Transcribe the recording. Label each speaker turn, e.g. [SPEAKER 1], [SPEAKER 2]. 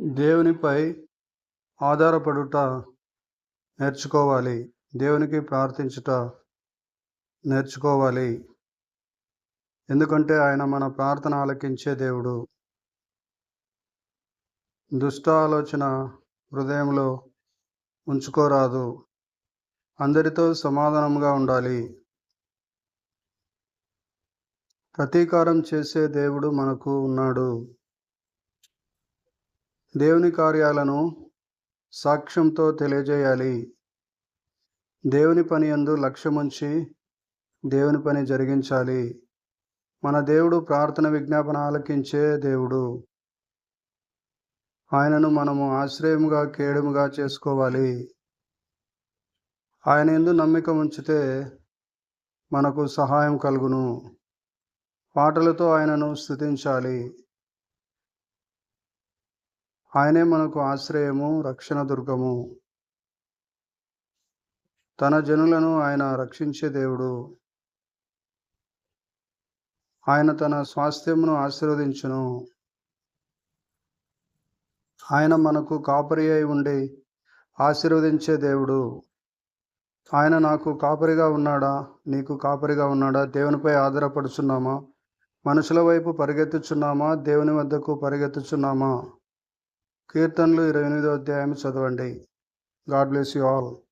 [SPEAKER 1] దేవునిపై ఆధారపడుట నేర్చుకోవాలి. దేవునికి ప్రార్థించుట నేర్చుకోవాలి. ఎందుకంటే ఆయన మన ప్రార్థన ఆలకించే దేవుడు. దుష్ట ఆలోచన హృదయంలో ఉంచుకోరాదు. అందరితో సమాధానంగా ఉండాలి. ప్రతీకారం చేసే దేవుడు మనకు ఉన్నాడు. దేవుని కార్యాలను సాక్ష్యంతో తెలియజేయాలి. దేవుని పని యందు లక్ష్యముంచి దేవుని పని జరిగించాలి. మన దేవుడు ప్రార్థన విజ్ఞాపన ఆలకించే దేవుడు. ఆయనను మనము ఆశ్రయముగా కేడముగా చేసుకోవాలి. ఆయన యందు నమ్మిక ఉంచితే మనకు సహాయం కలుగును. పాటలతో ఆయనను స్తుతించాలి. ఆయనే మనకు ఆశ్రయము, రక్షణ దుర్గము. తన జనులను ఆయన రక్షించే దేవుడు. ఆయన తన స్వాస్థ్యమును ఆశీర్వదించును. ఆయన మనకు కాపరి అయి ఉండి ఆశీర్వదించే దేవుడు. ఆయన నాకు కాపరిగా ఉన్నాడా, నీకు కాపరిగా ఉన్నాడా? దేవునిపై ఆధారపడుచున్నామా? మనుషుల వైపు పరిగెత్తుచున్నామా? దేవుని వద్దకు పరిగెత్తుచున్నామా? కీర్తనలు 28వ అధ్యాయం చదవండి. God bless you all.